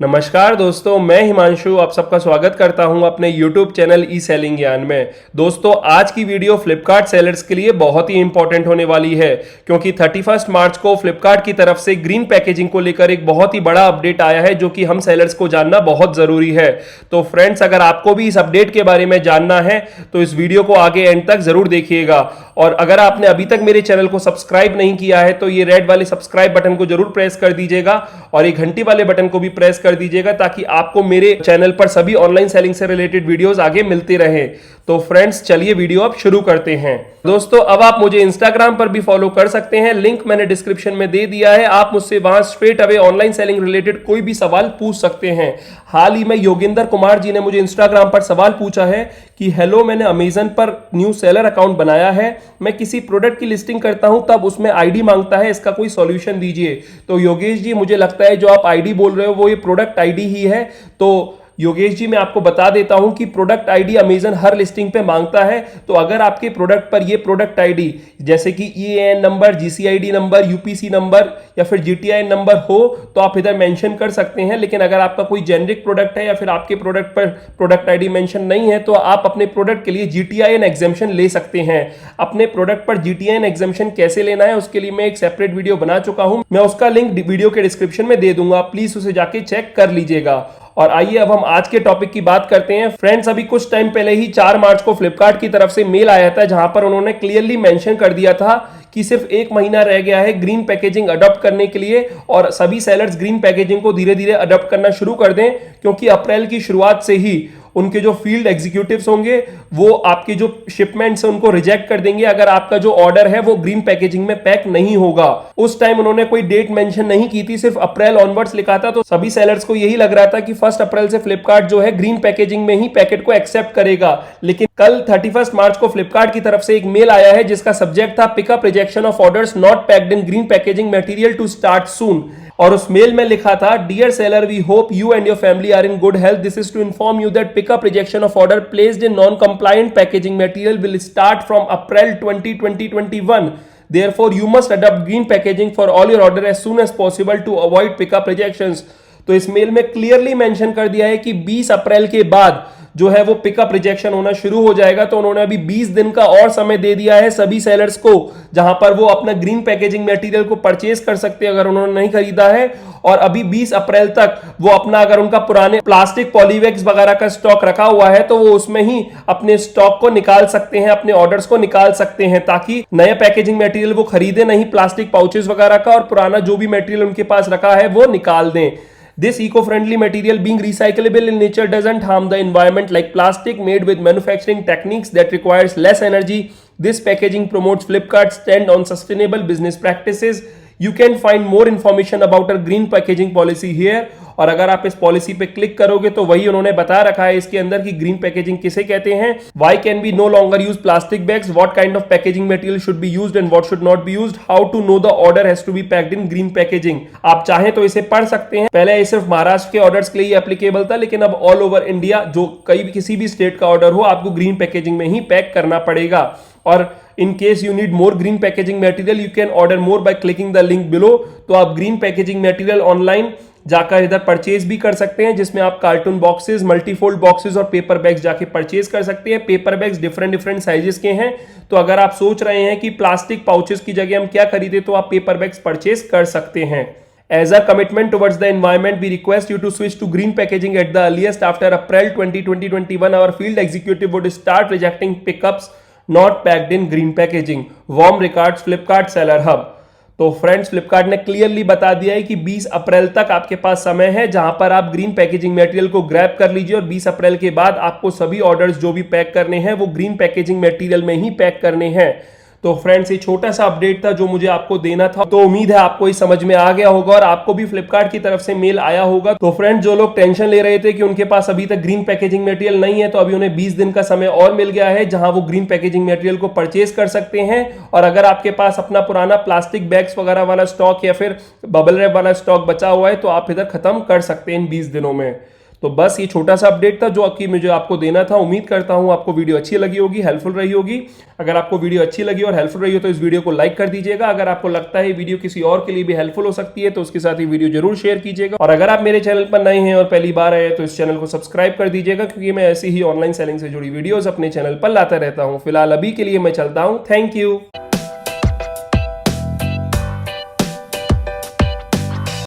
नमस्कार दोस्तों, मैं हिमांशु आप सबका स्वागत करता हूं अपने YouTube चैनल ई सेलिंग ज्ञान में। दोस्तों, आज की वीडियो फ्लिपकार्ट सेलर्स के लिए बहुत ही इंपॉर्टेंट होने वाली है क्योंकि 31 मार्च को फ्लिपकार्ट की तरफ से ग्रीन पैकेजिंग को लेकर एक बहुत ही बड़ा अपडेट आया है जो कि हम सेलर्स को जानना बहुत जरूरी है। तो फ्रेंड्स, अगर आपको भी इस अपडेट के बारे में जानना है तो इस वीडियो को आगे एंड तक जरूर देखिएगा। और अगर आपने अभी तक मेरे चैनल को सब्सक्राइब नहीं किया है तो ये रेड वाले सब्सक्राइब बटन को जरूर प्रेस कर दीजिएगा और ये घंटी वाले बटन को भी प्रेस कर दीजिएगा ताकि आपको मेरे चैनल पर सभी ऑनलाइन सेलिंग से रिलेटेड वीडियोस आगे मिलते रहे। तो फ्रेंड्स, चलिए वीडियो अब शुरू करते हैं। दोस्तों, अब आप मुझे इंस्टाग्राम पर भी फॉलो कर सकते हैं, लिंक मैंने डिस्क्रिप्शन में दे दिया है। आप मुझसे वहां straight away online selling related कोई भी सवाल पूछ सकते हैं। हाल ही में योगेंद्र कुमार जी ने मुझे इंस्टाग्राम पर सवाल पूछा है कि हेलो, मैंने अमेजन पर न्यू सेलर अकाउंट बनाया है, मैं किसी प्रोडक्ट की लिस्टिंग करता हूं तब उसमें आईडी मांगता है, इसका कोई सॉल्यूशन दीजिए। तो योगेश जी, मुझे लगता है जो आप आईडी बोल रहे हो वो ये प्रोडक्ट आईडी ही है। तो योगेश जी, मैं आपको बता देता हूं कि प्रोडक्ट आईडी अमेजन हर लिस्टिंग पे मांगता है। तो अगर आपके प्रोडक्ट पर ये प्रोडक्ट आईडी जैसे कि ईएएन नंबर, जीसीआईडी नंबर, यूपीसी नंबर या फिर जीटीआई नंबर हो तो आप इधर मेंशन कर सकते हैं। लेकिन अगर आपका कोई जेनरिक प्रोडक्ट है या फिर आपके प्रोडक्ट पर प्रोडक्ट आईडी मेंशन नहीं है तो आप अपने प्रोडक्ट के लिए जीटीआईएन एग्जेम्पशन ले सकते हैं। अपने प्रोडक्ट पर जीटीआईएन एग्जेम्पशन कैसे लेना है उसके लिए मैं एक सेपरेट वीडियो बना चुका हूं, मैं उसका लिंक वीडियो के डिस्क्रिप्शन में दे दूंगा, प्लीज उसे जाके चेक कर लीजिएगा। और आइए अब हम आज के टॉपिक की बात करते हैं। फ्रेंड्स, अभी कुछ टाइम पहले ही 4 मार्च को फ्लिपकार्ट की तरफ से मेल आया था जहां पर उन्होंने क्लियरली मेंशन कर दिया था कि सिर्फ 1 महीना रह गया है ग्रीन पैकेजिंग अडॉप्ट करने के लिए और सभी सेलर्स ग्रीन पैकेजिंग को धीरे धीरे अडॉप्ट करना शुरू कर दें क्योंकि अप्रैल की शुरुआत से ही उनके जो फील्ड एग्जीक्यूटिव्स होंगे वो आपकी जो शिपमेंट्स है उनको रिजेक्ट कर देंगे अगर आपका जो ऑर्डर है वो ग्रीन पैकेजिंग में पैक नहीं होगा। उस टाइम उन्होंने कोई डेट मेंशन नहीं की थी, सिर्फ अप्रैल ऑनवर्ड्स लिखा था। तो सभी सेलर्स को यही लग रहा था कि 1 अप्रैल से फ्लिपकार्ट जो है ग्रीन पैकेजिंग में ही पैकेट को एक्सेप्ट करेगा। लेकिन कल 31 मार्च को फ्लिपकार्ट की तरफ से एक मेल आया है जिसका सब्जेक्ट था pickup rejection of orders not packed in green packaging material to start soon. और उस मेल में लिखा था, dear seller, we hope you and your family are in good health. This is to inform you that pickup rejection of order placed in non compliant packaging material will start from April 2021। Therefore, you must adopt green packaging for all your order as soon as possible to avoid pickup rejections। तो इस mail में clearly mention कर दिया है कि 20 अप्रैल के बाद जो है वो पिकअप रिजेक्शन होना शुरू हो जाएगा। तो उन्होंने अभी 20 दिन का और समय दे दिया है सभी सेलर्स को जहां पर वो अपना ग्रीन पैकेजिंग मटेरियल को परचेज कर सकते हैं अगर उन्होंने नहीं खरीदा है। और अभी 20 अप्रैल तक वो अपना अगर उनका पुराने प्लास्टिक पॉलीबैग्स वगैरह का स्टॉक रखा हुआ है तो वो उसमें ही अपने स्टॉक को निकाल सकते हैं, अपने ऑर्डर्स को निकाल सकते हैं ताकि नया पैकेजिंग मटेरियल वो खरीदे नहीं प्लास्टिक पाउचेस वगैरह का, और पुराना जो भी मटेरियल उनके पास रखा है वो निकाल दें। This eco-friendly material being recyclable in nature doesn't harm the environment like plastic made with manufacturing techniques that requires less energy. This packaging promotes Flipkart's stand on sustainable business practices. You can find more information about our green packaging policy here. और अगर आप इस policy पे click करोगे तो वही उन्होंने बता रखा है इसके अंदर कि ग्रीन पैकेजिंग किसे कहते हैं। Why can we no longer use plastic bags? What kind of packaging material should be used and what should not be used? How to know the order has to be packed in green packaging? आप चाहें तो इसे पढ़ सकते हैं। पहले ये सिर्फ महाराष्ट्र के ऑर्डर्स के लिए एप्लीकेबल था, लेकिन अब ऑल ओवर इंडिया जो किसी भी स्टेट का ऑर्डर हो आपको ग्रीन पैकेजिंग में ही पैक करना पड़ेगा। और in case you need more green packaging material you can order more by clicking the link below। तो आप ग्रीन पैकेजिंग मटेरियल ऑनलाइन जाकर इधर परचेज भी कर सकते हैं जिसमें आप कार्टून बॉक्सेस, मल्टीफोल्ड बॉक्सेस और पेपर बैग्स जाके परचेज कर सकते हैं। पेपर बैग्स डिफरेंट साइजेस के हैं, तो अगर आप सोच रहे हैं कि प्लास्टिक पाउचेस की जगह हम क्या खरीदे तो आप पेपर बैग्स परचेज कर सकते हैं। As a commitment towards the environment, we request you to switch to green packaging at the earliest. After April 2021, our field executive would start rejecting pickups not packed in green packaging. Warm regards, Flipkart Seller Hub। तो friends, Flipkart ने clearly बता दिया है कि 20 अप्रैल तक आपके पास समय है जहां पर आप ग्रीन पैकेजिंग मटेरियल को ग्रैब कर लीजिए और 20 अप्रैल के बाद आपको सभी ऑर्डर्स जो भी पैक करने हैं वो ग्रीन पैकेजिंग मटेरियल में ही पैक करने हैं। तो फ्रेंड्स, ये छोटा सा अपडेट था जो मुझे आपको देना था। तो उम्मीद है आपको ये समझ में आ गया होगा और आपको भी फ्लिपकार्ट की तरफ से मेल आया होगा। तो फ्रेंड्स, जो लोग टेंशन ले रहे थे कि उनके पास अभी तक ग्रीन पैकेजिंग मटेरियल नहीं है तो अभी उन्हें 20 दिन का समय और मिल गया है जहां वो ग्रीन पैकेजिंग मटेरियल को परचेज कर सकते हैं। और अगर आपके पास अपना पुराना प्लास्टिक बैग्स वगैरह वाला स्टॉक या फिर बबल रैप वाला स्टॉक बचा हुआ है तो आप इधर खत्म कर सकते हैं इन 20 दिनों में। तो बस ये छोटा सा अपडेट था जो कि मुझे आपको देना था। उम्मीद करता हूं आपको वीडियो अच्छी लगी होगी, हेल्पफुल रही होगी। अगर आपको वीडियो अच्छी लगी और हेल्पफुल रही हो तो इस वीडियो को लाइक कर दीजिएगा। अगर आपको लगता है वीडियो किसी और के लिए भी हेल्पफुल हो सकती है तो उसके साथ ही वीडियो जरूर शेयर कीजिएगा। और अगर आप मेरे चैनल पर नए हैं और पहली बार आए हैं तो इस चैनल को सब्सक्राइब कर दीजिएगा, क्योंकि मैं ऐसी ही ऑनलाइन सेलिंग से जुड़ी वीडियोस अपने चैनल पर लाता रहता हूं। फिलहाल अभी के लिए मैं चलता हूं। Thank you.